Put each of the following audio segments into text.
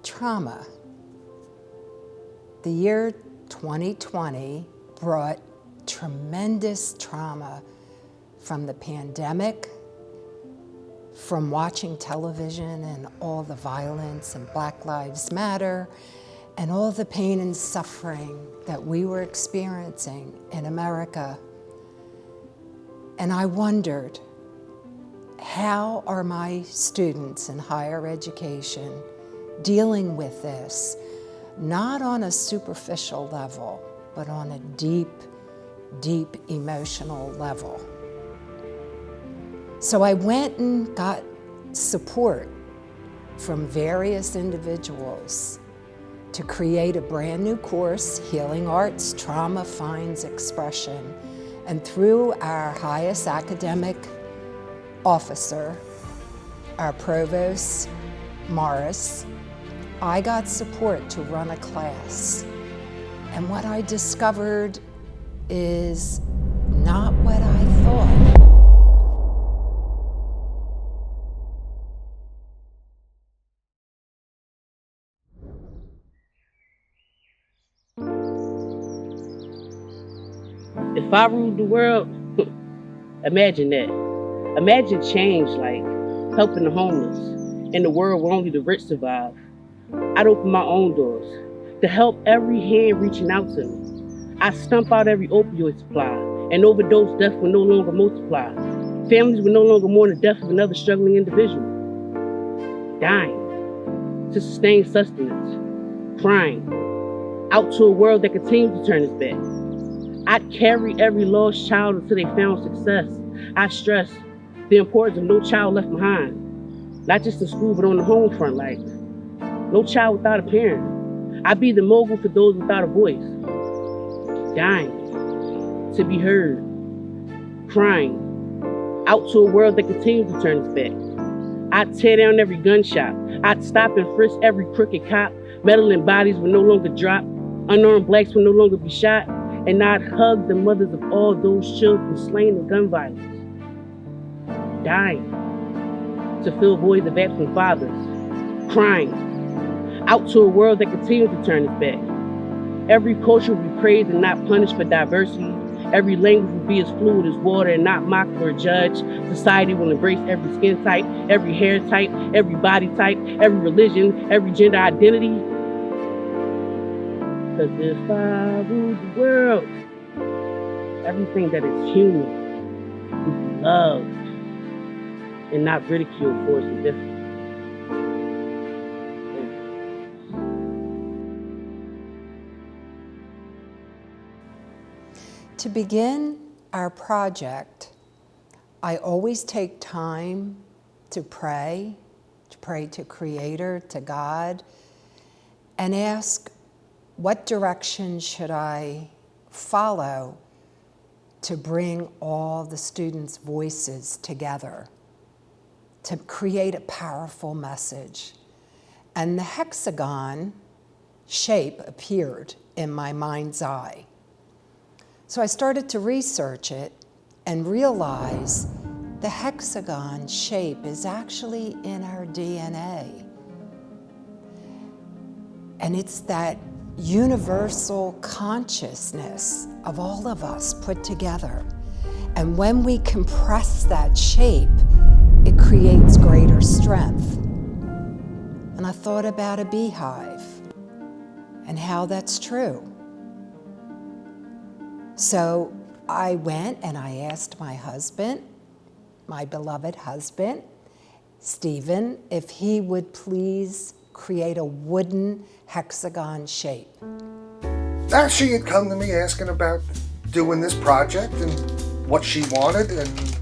trauma. The year 2020 brought tremendous trauma from the pandemic, from watching television and all the violence and Black Lives Matter, and all the pain and suffering that we were experiencing in America. And I wondered, how are my students in higher education dealing with this, not on a superficial level, but on a deep, deep emotional level? So I went and got support from various individuals to create a brand new course, Healing Arts, Trauma Finds Expression. And through our highest academic officer, our provost, Morris, I got support to run a class. And what I discovered is not what I thought. If I ruled the world, imagine that. Imagine change, like helping the homeless in the world where only the rich survive. I'd open my own doors to help every hand reaching out to me. I'd stump out every opioid supply, and overdose death would no longer multiply. Families would no longer mourn the death of another struggling individual, dying to sustain sustenance, crying out to a world that continues to turn its back. I'd carry every lost child until they found success. I stress the importance of no child left behind, not just in school, but on the home front, like no child without a parent. I'd be the mogul for those without a voice, dying to be heard, crying out to a world that continues to turn its back. I'd tear down every gun shop. I'd stop and frisk every crooked cop. Meddling bodies would no longer drop. Unarmed blacks would no longer be shot. And I'd hug the mothers of all those children slain in gun violence, dying to fill voids of absent fathers, crying out to a world that continues to turn its back. Every culture will be praised and not punished for diversity. Every language will be as fluid as water and not mocked or judged. Society will embrace every skin type, every hair type, every body type, every religion, every gender identity. Because if I ruled the world, everything that is human would be loved and not ridiculed for its indifference. To begin our project, I always take time to pray to Creator, to God, and ask, what direction should I follow to bring all the students' voices together, to create a powerful message? And the hexagon shape appeared in my mind's eye. So I started to research it and realize the hexagon shape is actually in our DNA. And it's that universal consciousness of all of us put together. And when we compress that shape, it creates greater strength. And I thought about a beehive and how that's true. So I went and I asked my husband, my beloved husband, Stephen, if he would please create a wooden hexagon shape. Now she had come to me asking about doing this project and what she wanted, and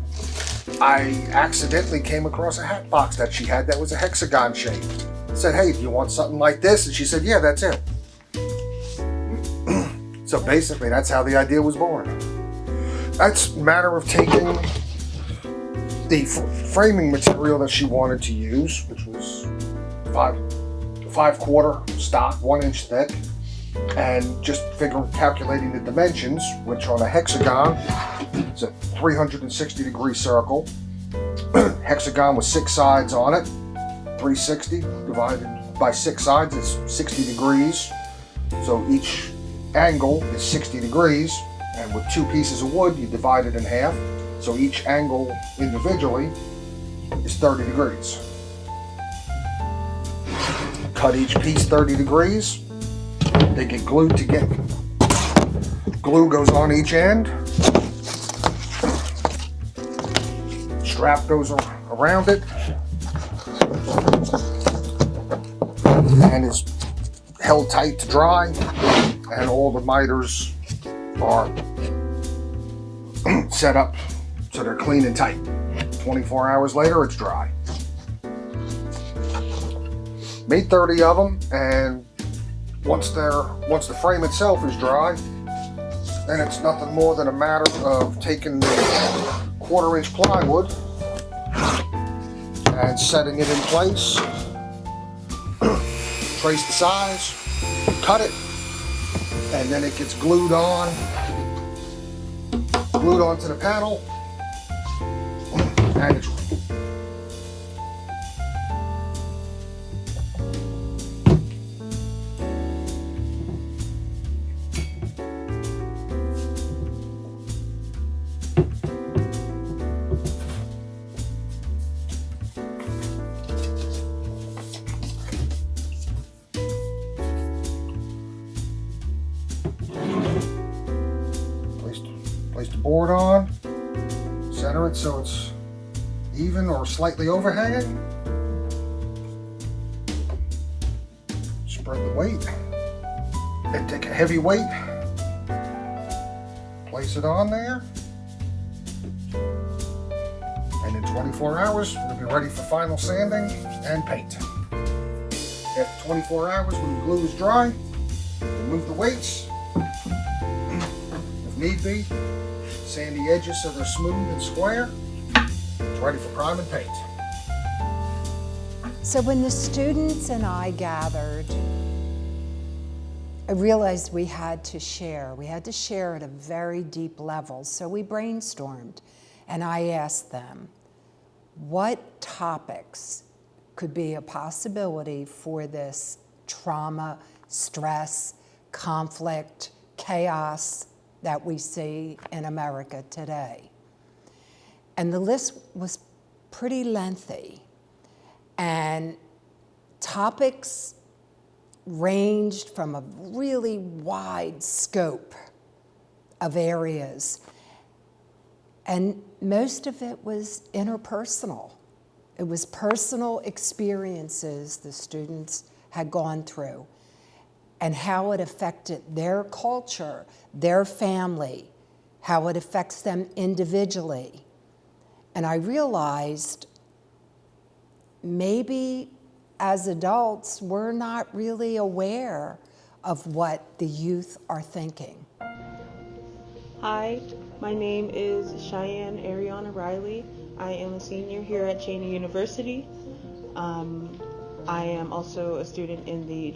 I accidentally came across a hat box that she had that was a hexagon shape. I said, hey, do you want something like this? And she said, yeah, that's it. So basically, that's how the idea was born. That's a matter of taking the framing material that she wanted to use, which was 5/4 stock, 1 inch thick, and just calculating the dimensions, which on a hexagon is a 360-degree circle. Hexagon with 6 sides on it, 360 divided by 6 sides, it's 60 degrees. So each angle is 60 degrees. And with 2 pieces of wood, you divide it in half. So each angle individually is 30 degrees. Cut each piece 30 degrees. They get glued together. Glue goes on each end. Strap goes around it. And it's held tight to dry. And all the miters are set up so they're clean and tight. 24 hours later, it's dry. Made 30 of them, and once the frame itself is dry, then it's nothing more than a matter of taking the 1/4-inch plywood and setting it in place. Trace the size, cut it, and then it gets glued onto the panel, and it's place the board on, center it so it's even or slightly overhanging. Spread the weight. Then take a heavy weight, place it on there, and in 24 hours it'll be ready for final sanding and paint. After 24 hours, when the glue is dry, remove the weights. If need be, sand the edges so they're smooth and square. It's ready for prime and paint. So when the students and I gathered, I realized we had to share. We had to share at a very deep level. So we brainstormed, and I asked them, what topics could be a possibility for this trauma, stress, conflict, chaos that we see in America today? And the list was pretty lengthy, and topics ranged from a really wide scope of areas, and most of it was interpersonal. It was personal experiences the students had gone through and how it affected their culture, their family, how it affects them individually. And I realized maybe as adults, we're not really aware of what the youth are thinking. Hi, my name is Cheyenne Ariana Riley. I am a senior here at Cheyney University. I am also a student in the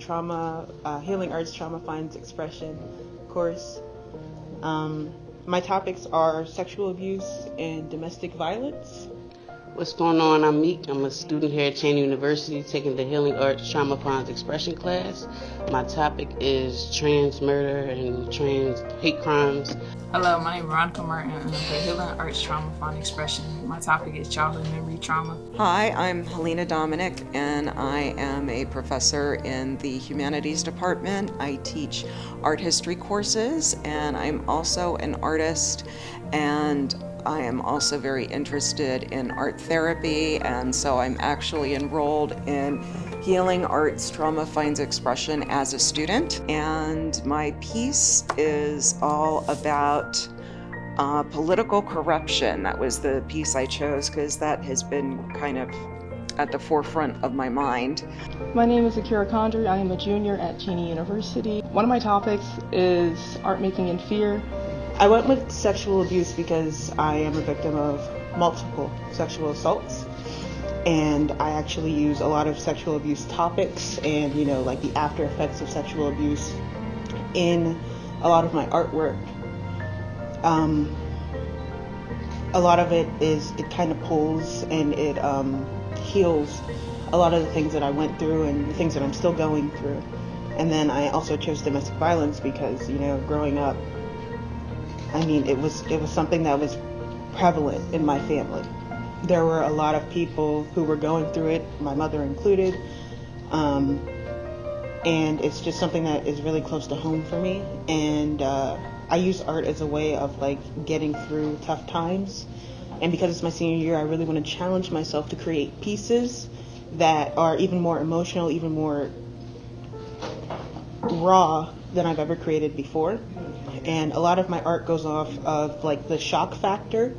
Healing Arts Trauma Finds Expression course. My topics are sexual abuse and domestic violence. What's going on? I'm Meek. I'm a student here at Cheyney University taking the Healing Arts Trauma Finds Expression class. My topic is trans murder and trans hate crimes. Hello, my name is Veronica Martin. I'm the Healing Arts Trauma Finds Expression. My topic is childhood memory trauma. Hi, I'm Helena Dominic, and I am a professor in the Humanities Department. I teach art history courses, and I'm also an artist, and I am also very interested in art therapy, and so I'm actually enrolled in Healing Arts Trauma Finds Expression as a student. And my piece is all about political corruption. That was the piece I chose because that has been kind of at the forefront of my mind. My name is Akira Condry. I am a junior at Cheyney University. One of my topics is art making in fear. I went with sexual abuse because I am a victim of multiple sexual assaults, and I actually use a lot of sexual abuse topics and, like the after effects of sexual abuse in a lot of my artwork. A lot of it kind of pulls and it heals a lot of the things that I went through and the things that I'm still going through. And then I also chose domestic violence because, growing up, it was something that was prevalent in my family. There were a lot of people who were going through it, my mother included, and it's just something that is really close to home for me. And I use art as a way of getting through tough times. And because it's my senior year, I really want to challenge myself to create pieces that are even more emotional, even more raw than I've ever created before. And a lot of my art goes off of the shock factor.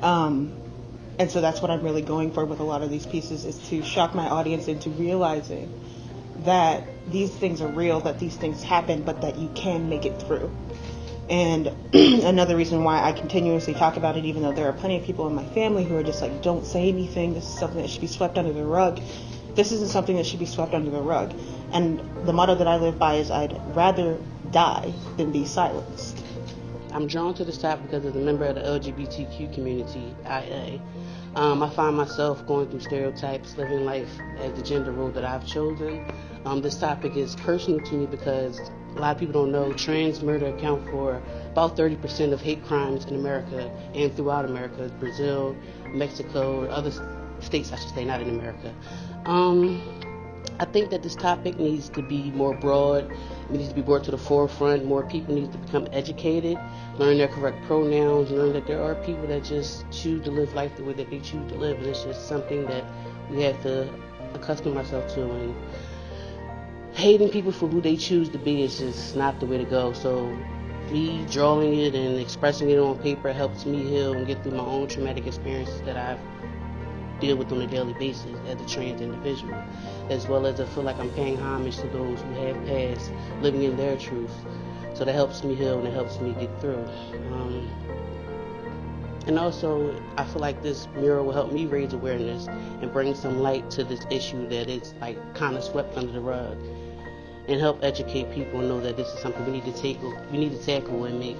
And so that's what I'm really going for with a lot of these pieces, is to shock my audience into realizing that these things are real, that these things happen, but that you can make it through. And another reason why I continuously talk about it, even though there are plenty of people in my family who are just don't say anything, this is something that should be swept under the rug. This isn't something that should be swept under the rug. And the motto that I live by is, I'd rather die than be silenced. I'm drawn to this topic because as a member of the LGBTQ community, IA, I find myself going through stereotypes, living life as the gender role that I've chosen. This topic is personal to me because a lot of people don't know trans murder account for about 30% of hate crimes in America and throughout America, Brazil, Mexico, or other states, I should say, not in America. I think that this topic needs to be more broad. It needs to be brought to the forefront. More people need to become educated, learn their correct pronouns, learn that there are people that just choose to live life the way that they choose to live, and it's just something that we have to accustom ourselves to. And hating people for who they choose to be is just not the way to go. So me drawing it and expressing it on paper helps me heal and get through my own traumatic experiences that I've deal with on a daily basis as a trans individual, as well as I feel like I'm paying homage to those who have passed, living in their truth. So that helps me heal and it helps me get through. And also, I feel like this mural will help me raise awareness and bring some light to this issue that is kind of swept under the rug, and help educate people and know that this is something we need to tackle and make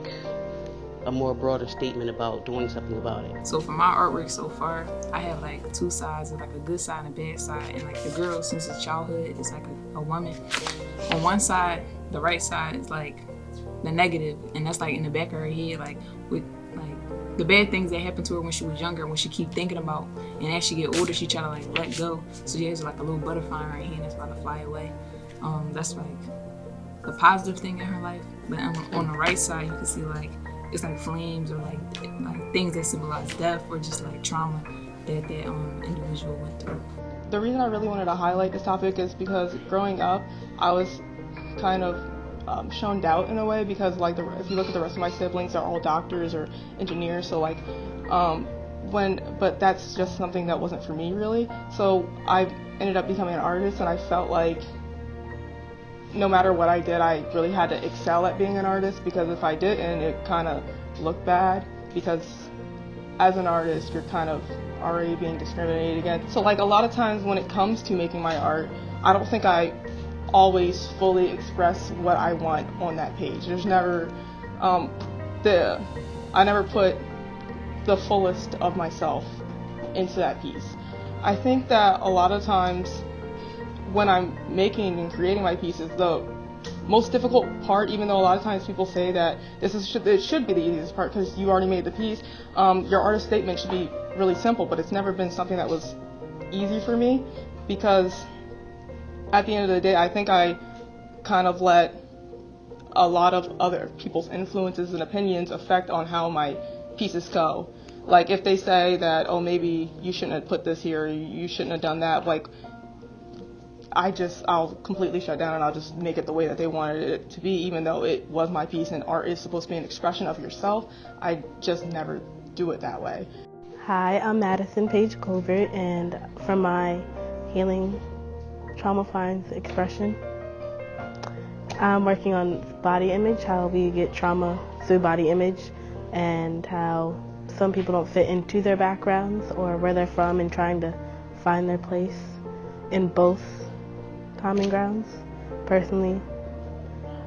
a more broader statement about doing something about it. So for my artwork so far, I have two sides, a good side and a bad side. And the girl, since it's childhood, is a woman. On one side, the right side is the negative, and that's in the back of her head, with the bad things that happened to her when she was younger, when she keep thinking about, and as she get older, she try to let go. So she has a little butterfly in her hand that's about to fly away. That's the positive thing in her life. But on the right side, you can see it's flames or things that symbolize death or just trauma that individual went through. The reason I really wanted to highlight this topic is because growing up, I was kind of shown doubt in a way, because if you look at the rest of my siblings, they're all doctors or engineers. So but that's just something that wasn't for me really. So I ended up becoming an artist, and I felt like no matter what I did, I really had to excel at being an artist, because if I didn't, it kind of looked bad, because as an artist, you're kind of already being discriminated against. So a lot of times when it comes to making my art, I don't think I always fully express what I want on that page. There's never, I never put the fullest of myself into that piece. I think that a lot of times when I'm making and creating my pieces, the most difficult part, even though a lot of times people say that it should be the easiest part because you already made the piece, your artist statement should be really simple, but it's never been something that was easy for me, because at the end of the day, I think I kind of let a lot of other people's influences and opinions affect on how my pieces go. If they say that, oh, maybe you shouldn't have put this here, or you shouldn't have done that, I'll completely shut down and I'll just make it the way that they wanted it to be, even though it was my piece and art is supposed to be an expression of yourself. I just never do it that way. Hi, I'm Madison Paige Colbert, and from my Healing Trauma Finds Expression, I'm working on body image, how we get trauma through body image, and how some people don't fit into their backgrounds or where they're from, and trying to find their place in both common grounds. Personally,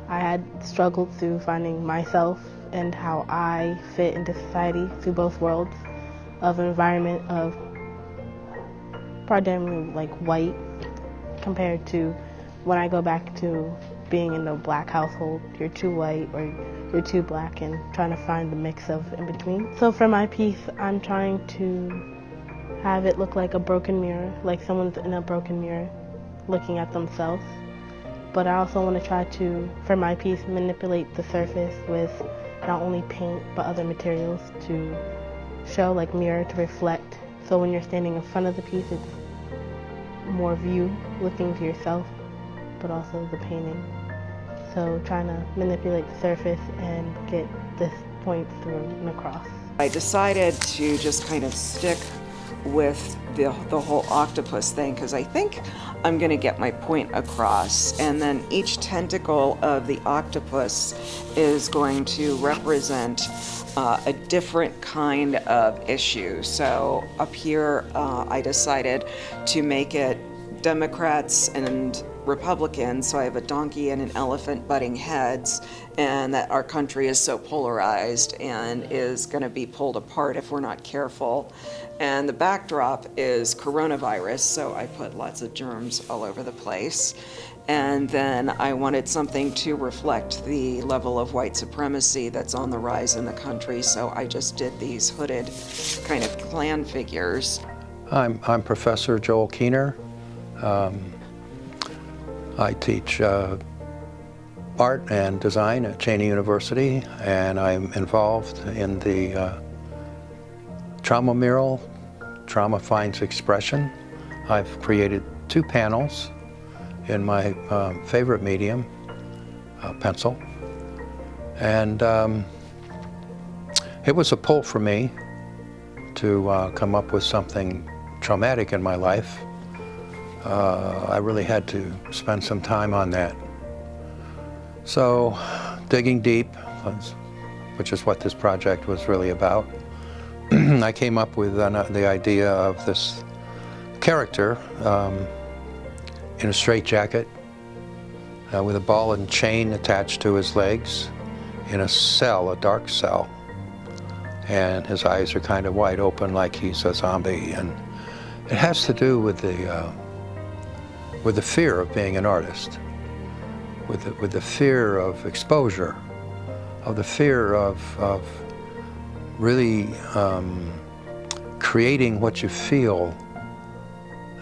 I had struggled through finding myself and how I fit into society through both worlds of an environment of predominantly like white compared to when I go back to being in a black household, you're too white or you're too black, and trying to find the mix of in between. So for my piece, I'm trying to have it look like a broken mirror, like someone's in a broken mirror looking at themselves. But I also want to try to, for my piece, manipulate the surface with not only paint but other materials to show like mirror to reflect. So when you're standing in front of the piece, it's more view, looking to yourself, but also the painting. So trying to manipulate the surface and get this point through and across. I decided to just kind of stick with the whole octopus thing because I think I'm going to get my point across, and then each tentacle of the octopus is going to represent a different kind of issue. So up here I decided to make it Democrats and Republicans, so I have a donkey and an elephant butting heads, and that our country is so polarized and is going to be pulled apart if we're not careful. And the backdrop is coronavirus, so I put lots of germs all over the place. And then I wanted something to reflect the level of white supremacy that's on the rise in the country, so I just did these hooded kind of clan figures. I'm Professor Joel Keener. I teach art and design at Cheyney University, and I'm involved in the trauma mural, Trauma Finds Expression. I've created 2 panels in my favorite medium, pencil. And it was a pull for me to come up with something traumatic in my life. I really had to spend some time on that. So, digging deep, which is what this project was really about, I came up with the idea of this character in a straitjacket with a ball and chain attached to his legs in a cell, a dark cell. And his eyes are kind of wide open like he's a zombie. And it has to do with the fear of being an artist, with the fear of exposure, of the fear of really creating what you feel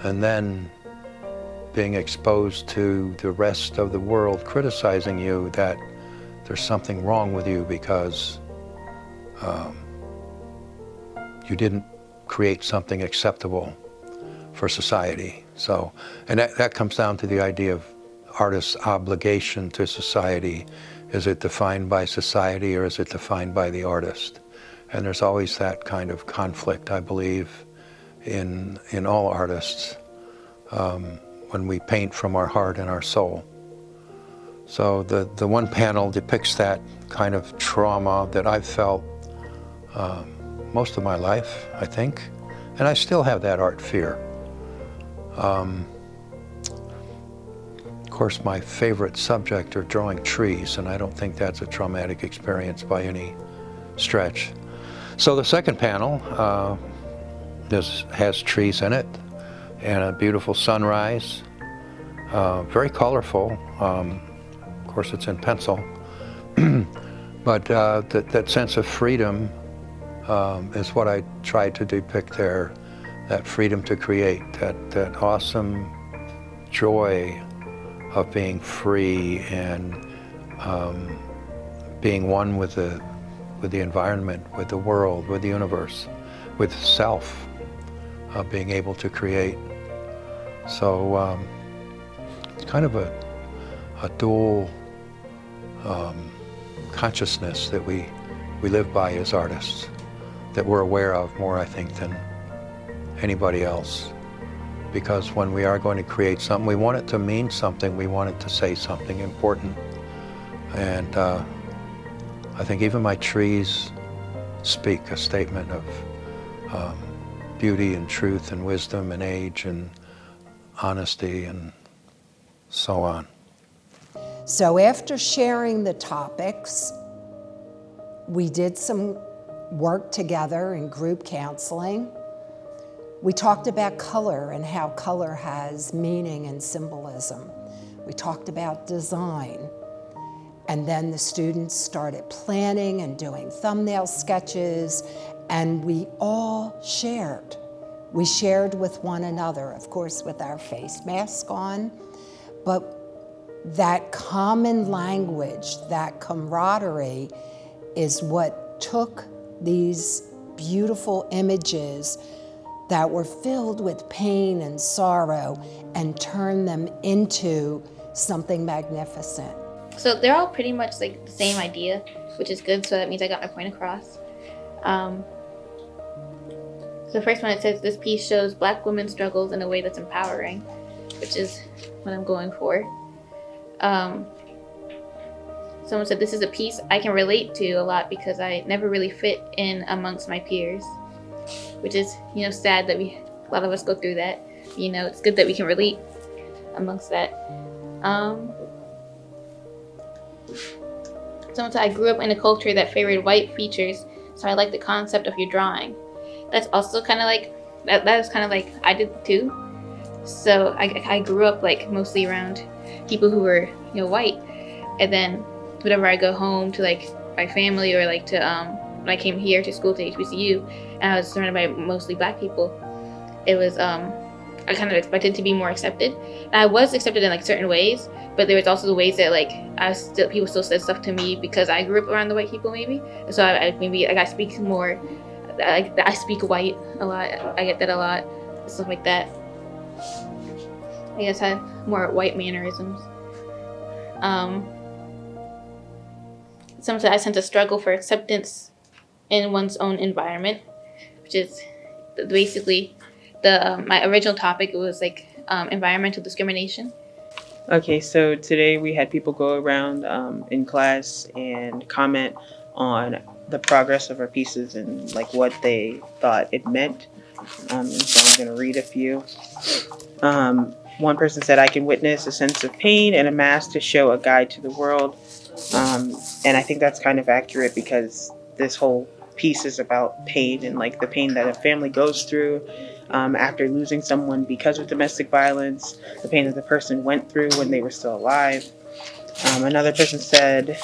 and then being exposed to the rest of the world criticizing you that there's something wrong with you because you didn't create something acceptable for society. So, and that comes down to the idea of artist's obligation to society. Is it defined by society or is it defined by the artist? And there's always that kind of conflict, I believe, in all artists when we paint from our heart and our soul. So the one panel depicts that kind of trauma that I've felt most of my life, I think, and I still have that art fear. Of course, my favorite subject are drawing trees, and I don't think that's a traumatic experience by any stretch. So the second panel has trees in it and a beautiful sunrise, very colorful. Of course, it's in pencil, but that sense of freedom is what I tried to depict there, that freedom to create, that awesome joy of being free and being one with the environment, with the world, with the universe, with self, being able to create. So it's kind of a dual consciousness that we live by as artists, that we're aware of more, I think, than anybody else. Because when we are going to create something, we want it to mean something, we want it to say something important. And I think even my trees speak a statement of beauty and truth and wisdom and age and honesty and so on. So after sharing the topics, we did some work together in group counseling. We talked about color and how color has meaning and symbolism. We talked about design. And then the students started planning and doing thumbnail sketches, and we all shared. We shared with one another, of course, with our face mask on, but that common language, that camaraderie is what took these beautiful images that were filled with pain and sorrow and turned them into something magnificent. So they're all pretty much like the same idea, which is good, so that means I got my point across. So the first one, it says, this piece shows Black women's struggles in a way that's empowering, which is what I'm going for. Someone said, this is a piece I can relate to a lot because I never really fit in amongst my peers, which is, sad that a lot of us go through that. It's good that we can relate amongst that. Someone said, I grew up in a culture that favored white features, so I like the concept of your drawing. That's also kind of like, that is kind of like I did too. So I grew up like mostly around people who were, white. And then whenever I go home to like my family or like to, when I came here to school to HBCU, and I was surrounded by mostly Black people, it was, I kind of expected to be more accepted. And I was accepted in like certain ways, but there was also the ways that like people still said stuff to me because I grew up around the white people maybe. So I speak more, I speak white a lot. I get that a lot, stuff like that. I guess I have more white mannerisms. Someone said I sense a struggle for acceptance in one's own environment, which is basically my original topic. It was like environmental discrimination. Okay, so today we had people go around in class and comment on the progress of our pieces and like what they thought it meant. And so I'm going to read a few. One person said, I can witness a sense of pain and a mask to show a guide to the world. And I think that's kind of accurate because this whole piece is about pain and like the pain that a family goes through after losing someone because of domestic violence, the pain that the person went through when they were still alive. Another person said,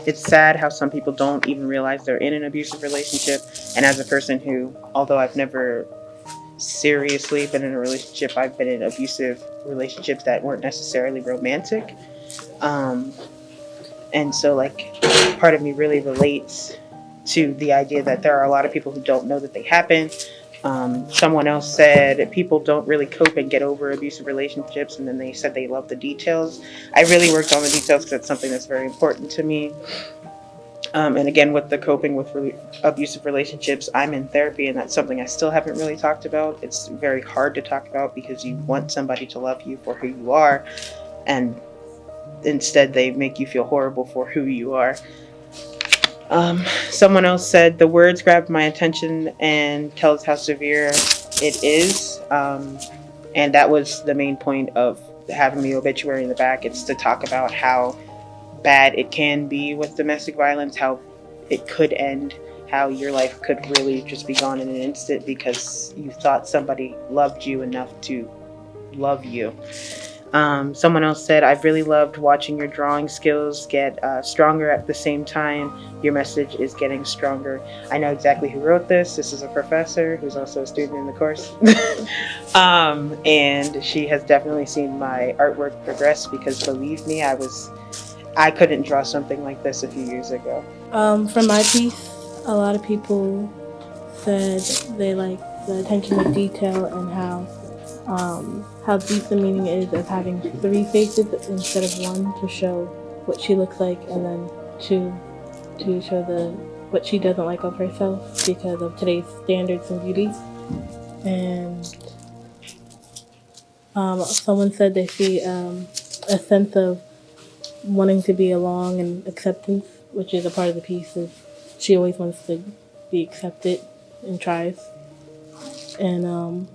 it's sad how some people don't even realize they're in an abusive relationship. And as a person who, although I've never seriously been in a relationship, I've been in abusive relationships that weren't necessarily romantic. And so like part of me really relates to the idea that there are a lot of people who don't know that they happen. Someone else said people don't really cope and get over abusive relationships, and then they said they love the details. I really worked on the details because that's something that's very important to me. And again, with the coping with abusive relationships, I'm in therapy, and that's something I still haven't really talked about. It's very hard to talk about because you want somebody to love you for who you are, and instead they make you feel horrible for who you are. Someone else said the words grabbed my attention and tells how severe it is. And that was the main point of having the obituary in the back. It's to talk about how bad it can be with domestic violence, how it could end, how your life could really just be gone in an instant because you thought somebody loved you enough to love you. Someone else said, I've really loved watching your drawing skills get stronger at the same time. Your message is getting stronger. I know exactly who wrote this. This is a professor who's also a student in the course. And she has definitely seen my artwork progress because believe me, I couldn't draw something like this a few years ago. For my piece, a lot of people said they like the attention to detail and how deep the meaning is of having 3 faces instead of 1 to show what she looks like, and then 2 to show what she doesn't like of herself because of today's standards in beauty. And someone said they see a sense of wanting to be along and acceptance, which is a part of the piece. Is she always wants to be accepted and tries. And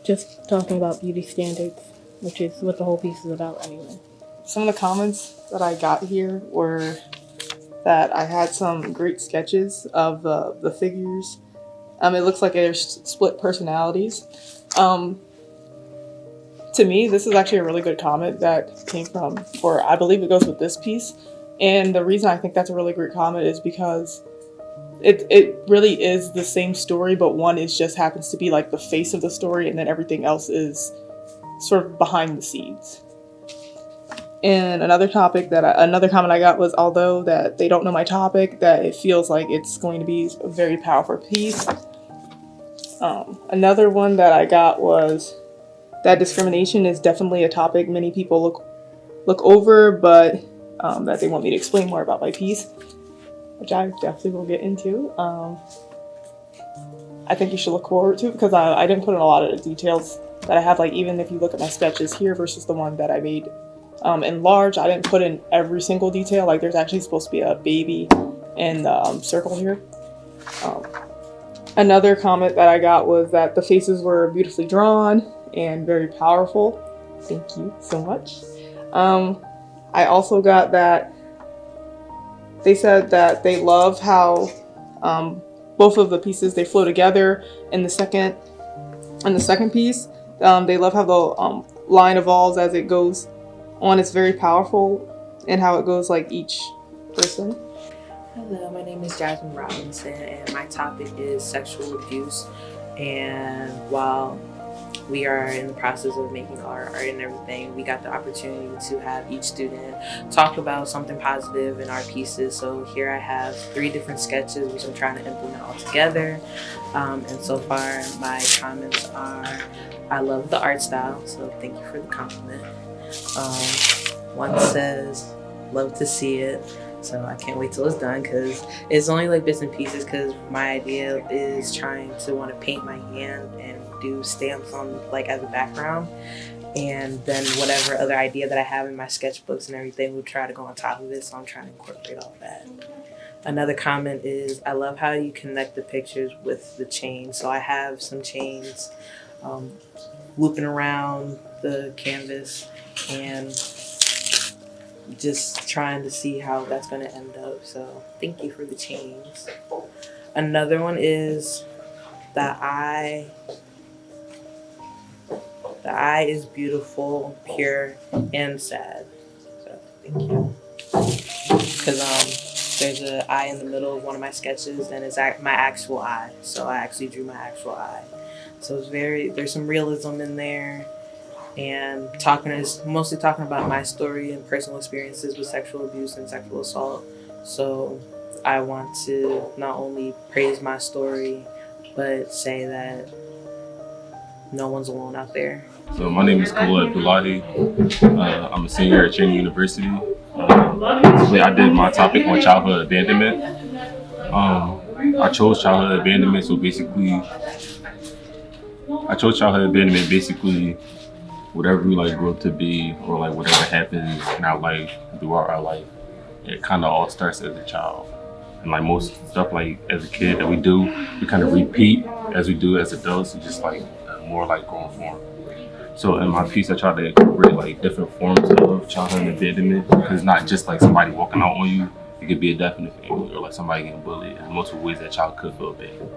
just talking about beauty standards, which is what the whole piece is about anyway. Some of the comments that I got here were that I had some great sketches of the figures It looks like there's split personalities. To me, this is actually a really good comment that came from, or I believe it goes with this piece. And the reason I think that's a really great comment is because it really is the same story, but one is just happens to be like the face of the story, and then everything else is sort of behind the scenes. And another comment I got was, although that they don't know my topic, that it feels like it's going to be a very powerful piece. Another one that I got was that discrimination is definitely a topic many people look over, but that they want me to explain more about my piece, which I definitely will get into. I think you should look forward to it because I didn't put in a lot of the details that I have. Like, even if you look at my sketches here versus the one that I made in large, I didn't put in every single detail. Like, there's actually supposed to be a baby in the circle here. Another comment that I got was that the faces were beautifully drawn and very powerful. Thank you so much. I also got that they said that they love how both of the pieces, they flow together in the second piece. They love how the line evolves as it goes on. It's very powerful and how it goes like each person. Hello, my name is Jasmine Robinson and my topic is sexual abuse. And while we are in the process of making art and everything, we got the opportunity to have each student talk about something positive in our pieces. So here I have 3 different sketches which I'm trying to implement all together. And so far my comments are, I love the art style, so thank you for the compliment. One says, love to see it. So I can't wait till it's done because it's only like bits and pieces, because my idea is trying to want to paint my hand and do stamps on like as a background, and then whatever other idea that I have in my sketchbooks and everything will try to go on top of it. So I'm trying to incorporate all that. Another comment is, I love how you connect the pictures with the chains. So I have some chains looping around the canvas and just trying to see how that's going to end up. So thank you for the chains. Another one is the eye. The eye is beautiful, pure, and sad. So thank you. Because there's an eye in the middle of one of my sketches, and it's my actual eye. So I actually drew my actual eye. So it's there's some realism in there. And mostly talking about my story and personal experiences with sexual abuse and sexual assault. So I want to not only praise my story, but say that no one's alone out there. So my name is Khalil Abdullahi. I'm a senior at Cheyney University. Basically, I did my topic on childhood abandonment. I chose childhood abandonment, basically whatever we like grow up to be, or like whatever happens in our life, throughout our life, it kind of all starts as a child. And like most stuff like as a kid that we do, we kind of repeat as we do as adults. It's just like more like growing form. So in my piece, I try to incorporate like different forms of childhood abandonment, because it's not just like somebody walking out on you. It could be a death in the family, or like somebody getting bullied. There's multiple ways that a child could feel abandoned.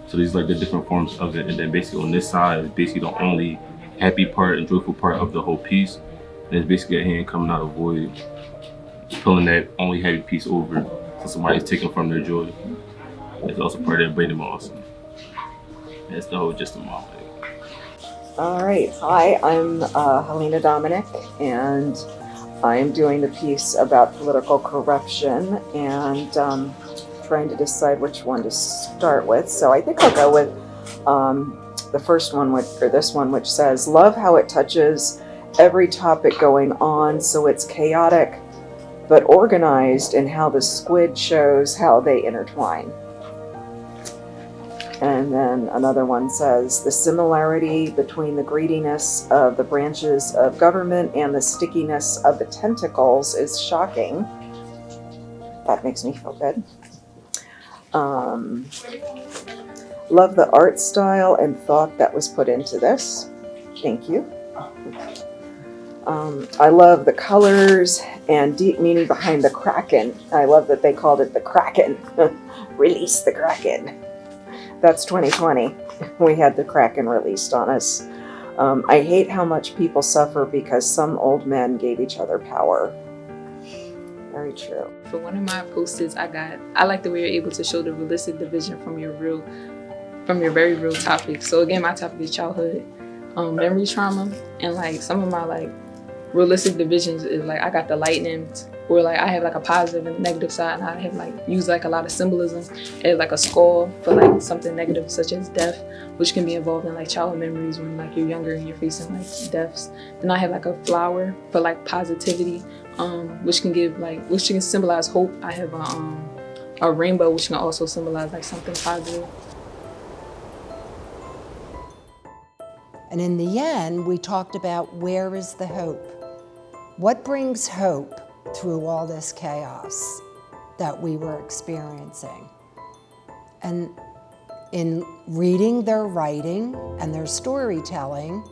So these are like the different forms of it. And then basically on this side is basically the only happy part and joyful part of the whole piece. And it's basically a hand coming out of void, pulling that only happy piece over so somebody's taken from their joy. It's also part of that abandonment also. That's the whole gist of my life. All right, hi, I'm Helena Dominic, and I'm doing the piece about political corruption and trying to decide which one to start with. So I think I'll go with the first one, this one, which says, love how it touches every topic going on, so it's chaotic but organized in how the squid shows how they intertwine. And then another one says, the similarity between the greediness of the branches of government and the stickiness of the tentacles is shocking. That makes me feel good. Love the art style and thought that was put into this. Thank you. I love the colors and deep meaning behind the Kraken. I love that they called it the Kraken. Release the Kraken. That's 2020. We had the Kraken released on us. I hate how much people suffer because some old men gave each other power. Very true. For one of my post-its I like the way you're able to show the realistic division from your very real topic. So again, my topic is childhood, memory trauma, and like some of my like realistic divisions is like I got the lightning, where like I have like a positive and negative side, and I have like used like a lot of symbolism as like a skull for like something negative such as death, which can be involved in like childhood memories when like you're younger and you're facing like deaths. Then I have like a flower for like positivity, which can symbolize hope. I have a rainbow, which can also symbolize like something positive. And in the end, we talked about where is the hope? What brings hope through all this chaos that we were experiencing? And in reading their writing and their storytelling,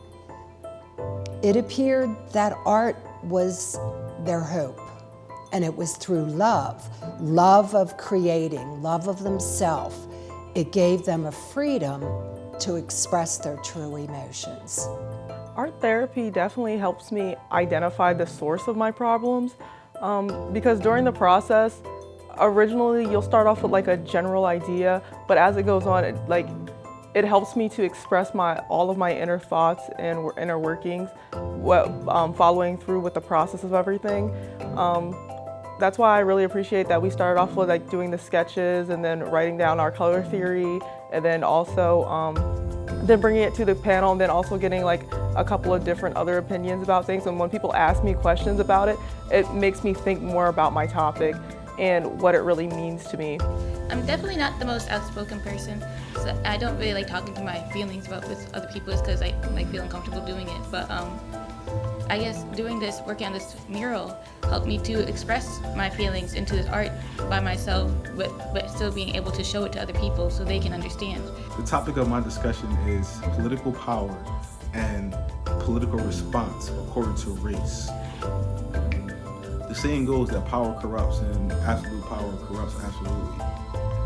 it appeared that art was their hope. And it was through love of creating, love of themselves. It gave them a freedom to express their true emotions. Art therapy definitely helps me identify the source of my problems because during the process, originally you'll start off with like a general idea, but as it goes on, it helps me to express all of my inner thoughts and inner workings, following through with the process of everything. That's why I really appreciate that we started off with like doing the sketches and then writing down our color theory, and then also then bringing it to the panel, and then also getting like a couple of different other opinions about things. And when people ask me questions about it, it makes me think more about my topic and what it really means to me. I'm definitely not the most outspoken person, so I don't really like talking to my feelings about with other people just because I like feel uncomfortable doing it. But I guess doing this, working on this mural, helped me to express my feelings into this art by myself, but still being able to show it to other people so they can understand. The topic of my discussion is political power and political response according to race. The saying goes that power corrupts and absolute power corrupts absolutely.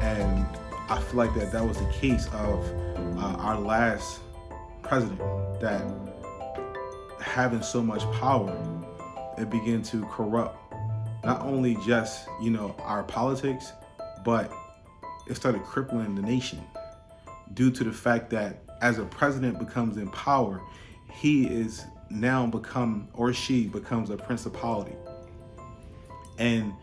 And I feel like that was the case of our last president, that having so much power, it began to corrupt not only just, our politics, but it started crippling the nation due to the fact that as a president becomes in power, he is now she becomes a principality. And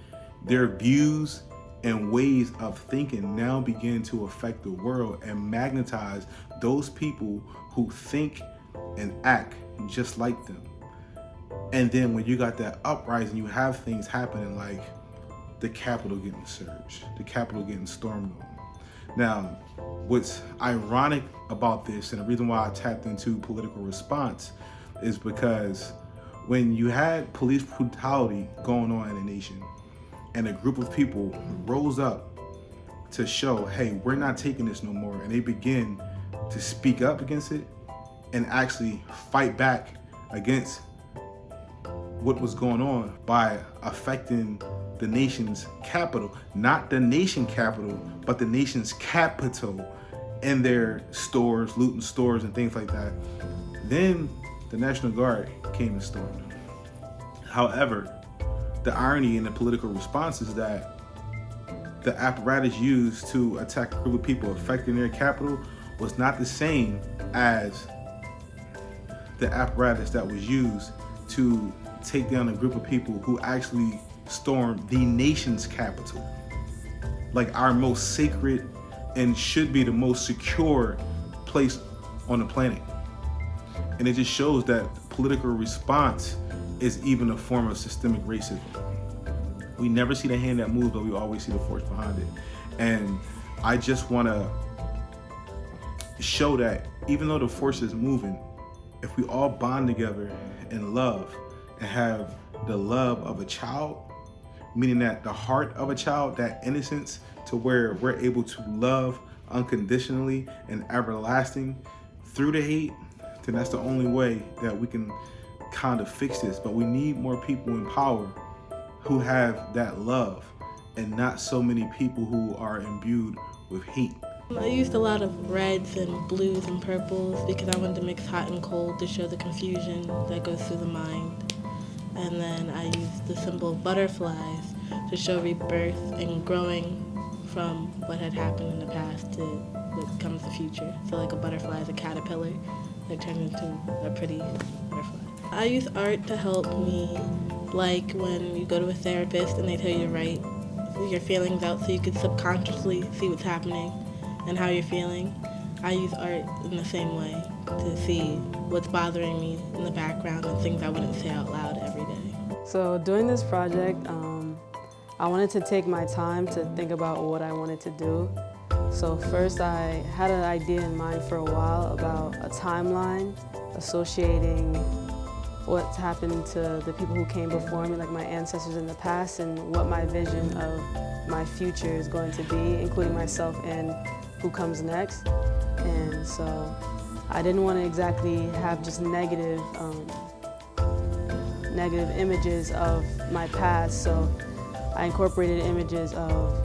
their views and ways of thinking now begin to affect the world and magnetize those people who think and act just like them. And then when you got that uprising, you have things happening like the Capitol getting surged, the Capitol getting stormed on. Now, what's ironic about this, and the reason why I tapped into political response, is because when you had police brutality going on in the nation, and a group of people rose up to show, hey, we're not taking this no more, and they begin to speak up against it and actually fight back against what was going on by affecting the nation's capital, not the nation capital, but the nation's capital, in their stores, looting stores and things like that. Then the National Guard came and stormed. However, the irony in the political response is that the apparatus used to attack a group of people affecting their capital was not the same as the apparatus that was used to take down a group of people who actually stormed the nation's capital, like our most sacred and should be the most secure place on the planet. And it just shows that political response is even a form of systemic racism. We never see the hand that moves, but we always see the force behind it. And I just want to show that even though the force is moving, if we all bond together in love and have the love of a child, meaning that the heart of a child, that innocence, to where we're able to love unconditionally and everlasting through the hate, then that's the only way that we can kind of fix this, but we need more people in power who have that love and not so many people who are imbued with hate. I used a lot of reds and blues and purples because I wanted to mix hot and cold to show the confusion that goes through the mind. And then I used the symbol of butterflies to show rebirth and growing from what had happened in the past to what comes the future. So like a butterfly is a caterpillar that turns into a pretty butterfly. I use art to help me, like when you go to a therapist and they tell you to write your feelings out so you can subconsciously see what's happening and how you're feeling. I use art in the same way to see what's bothering me in the background and things I wouldn't say out loud every day. So doing this project, I wanted to take my time to think about what I wanted to do. So first I had an idea in mind for a while about a timeline associating what's happened to the people who came before me, like my ancestors in the past, and what my vision of my future is going to be, including myself and who comes next. And so I didn't want to exactly have just negative images of my past, so I incorporated images of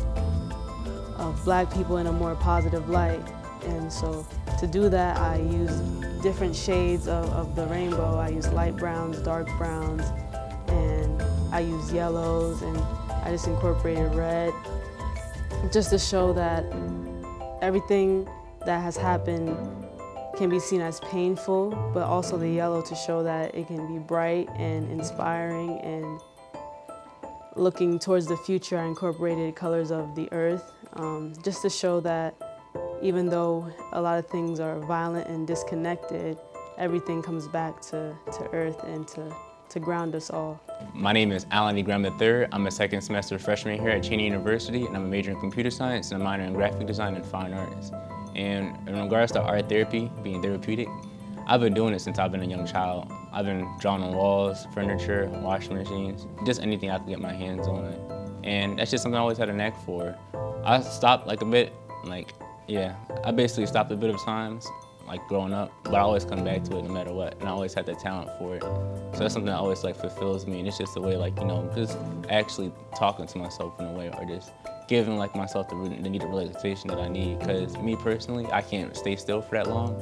Black people in a more positive light. And so to do that, I used different shades of the rainbow. I used light browns, dark browns, and I used yellows, and I just incorporated red, just to show that everything that has happened can be seen as painful, but also the yellow to show that it can be bright and inspiring. And looking towards the future, I incorporated colors of the earth, just to show that even though a lot of things are violent and disconnected, everything comes back to earth and to ground us all. My name is Alan E. Graham III. I'm a second semester freshman here at Cheyney University, and I'm a major in computer science and a minor in graphic design and fine arts. And in regards to art therapy, being therapeutic, I've been doing it since I've been a young child. I've been drawing on walls, furniture, washing machines, just anything I could get my hands on. And that's just something I always had a knack for. I stopped I basically stopped a bit of times, like growing up, but I always come back to it no matter what, and I always had the talent for it. So that's something that always fulfills me, and it's just a way just actually talking to myself in a way, or just giving myself the needed relaxation that I need. Because me personally, I can't stay still for that long.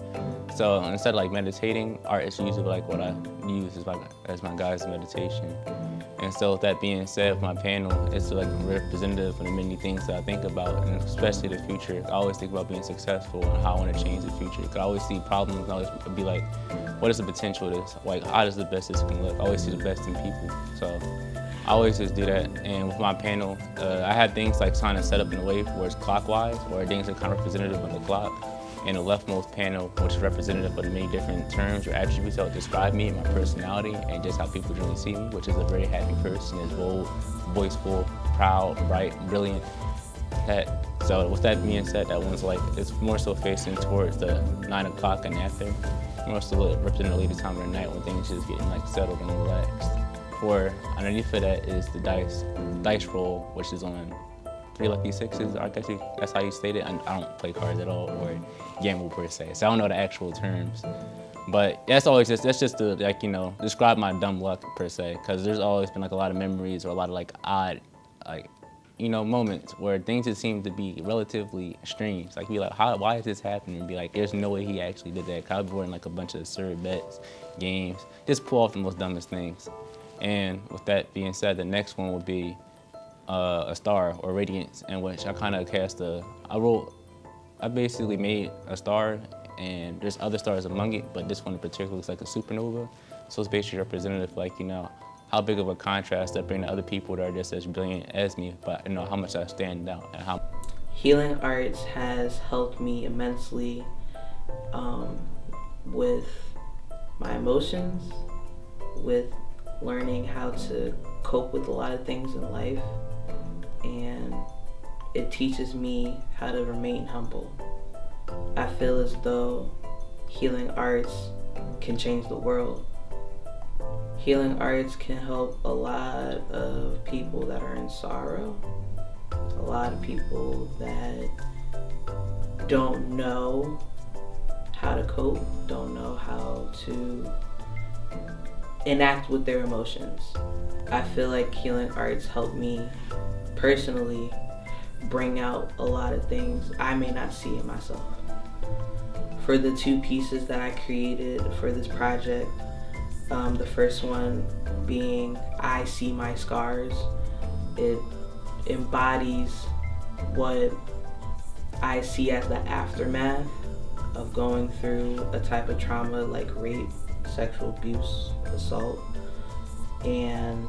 So instead of meditating, art is usually what I use as my guided meditation. And so with that being said, with my panel, it's representative of the many things that I think about, and especially the future. I always think about being successful and how I want to change the future. Because I always see problems and I always be like, what is the potential of this? How does the best this can look? I always see the best in people. So I always just do that. And with my panel, I had things kind of set up in a way where it's clockwise, or things are kind of representative of the clock. And the leftmost panel, which is representative of the many different terms or attributes that would describe me and my personality and just how people generally see me, which is a very happy person, is bold, voiceful, proud, bright, brilliant. So with that being said, that one's it's more so facing towards the 9 o'clock and after. More so representing the time of the night when things just getting settled and relaxed. For underneath of that is the dice roll, which is on 3 lucky sixes. I guess that's how you state it. I don't play cards at all or gamble per se, so I don't know the actual terms. But that's just to describe my dumb luck per se, because there's always been a lot of memories or a lot of odd moments where things just seem to be relatively strange. Why is this happening? And be there's no way he actually did that. I've been wearing a bunch of absurd bets, games, just pull off the most dumbest things. And with that being said, the next one would be a star or radiance, in which I kind of I basically made a star, and there's other stars among it, but this one in particular looks like a supernova. So it's basically representative, how big of a contrast I bring to other people that are just as brilliant as me, but how much I stand out and how. Healing arts has helped me immensely with my emotions, with learning how to cope with a lot of things in life, and it teaches me how to remain humble. I feel as though healing arts can change the world. Healing arts can help a lot of people that are in sorrow, a lot of people that don't know how to cope, don't know how to enact with their emotions. I feel like healing arts help me personally bring out a lot of things I may not see in myself. For the 2 pieces that I created for this project, the first one being I See My Scars. It embodies what I see as the aftermath of going through a type of trauma like rape, sexual abuse, assault. And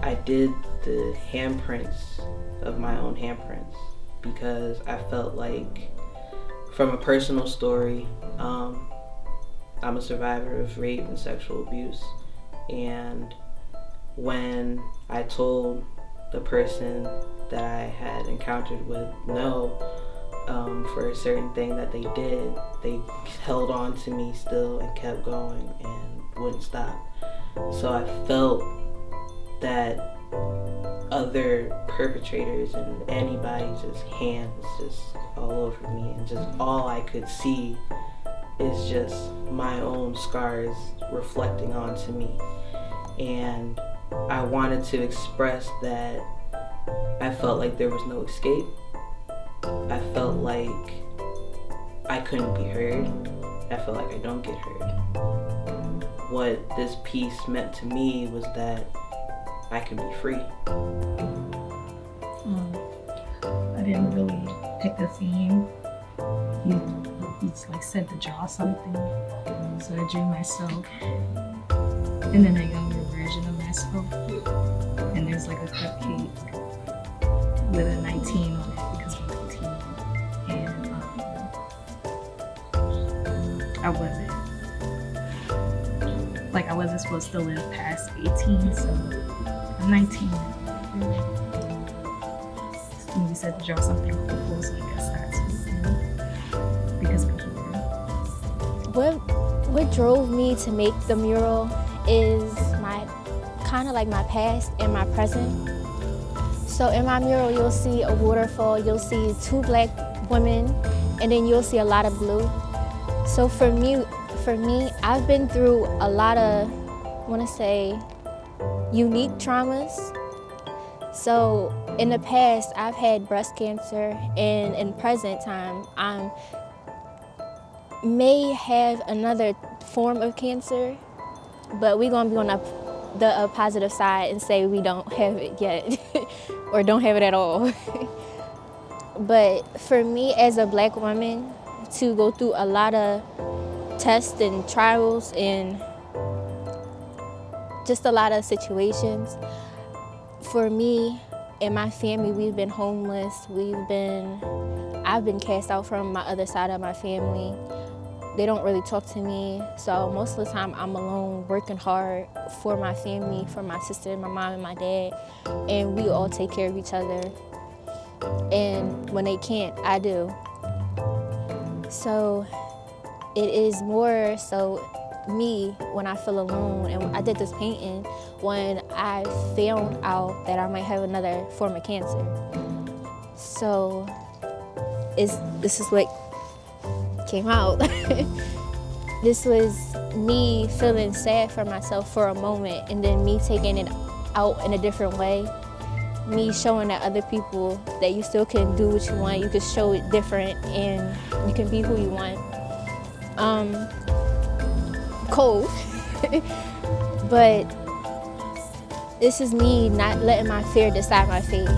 I did the handprints of my own handprints because I felt like, from a personal story, I'm a survivor of rape and sexual abuse. And when I told the person that I had encountered with no, for a certain thing that they did, they held on to me still and kept going and wouldn't stop. So I felt that other perpetrators and anybody's just hands just all over me, and just all I could see is just my own scars reflecting onto me. And I wanted to express that I felt like there was no escape. I felt like I couldn't be heard. I felt like I don't get heard. What this piece meant to me was that I can be free. I didn't really pick a theme. He like said to draw something, so I drew myself, and then a younger version of myself. And there's like a cupcake with a 19 on it because I'm 19, and I wasn't supposed to live past 18, so I'm 19 now. And you said to draw something hopeful, so I guess that's because I'm here. What drove me to make the mural is my kind of like my past and my present. So in my mural, you'll see a waterfall, you'll see 2 black women, and then you'll see a lot of blue. So for me, I've been through a lot of, I want to say, unique traumas. So in the past, I've had breast cancer, and in present time, I may have another form of cancer, but we're gonna be on the positive side and say we don't have it yet, or don't have it at all. But for me as a black woman, to go through a lot of tests and trials and just a lot of situations, for me and my family, we've been homeless, I've been cast out from my other side of my family. They don't really talk to me, so most of the time I'm alone working hard for my family, for my sister, my mom, and my dad, and we all take care of each other. And when they can't, I do. So it is more so me when I feel alone. And I did this painting when I found out that I might have another form of cancer. So this is what came out. This was me feeling sad for myself for a moment, and then me taking it out in a different way. Me showing that other people that you still can do what you want, you can show it different, and you can be who you want. Cold, but this is me not letting my fear decide my fate.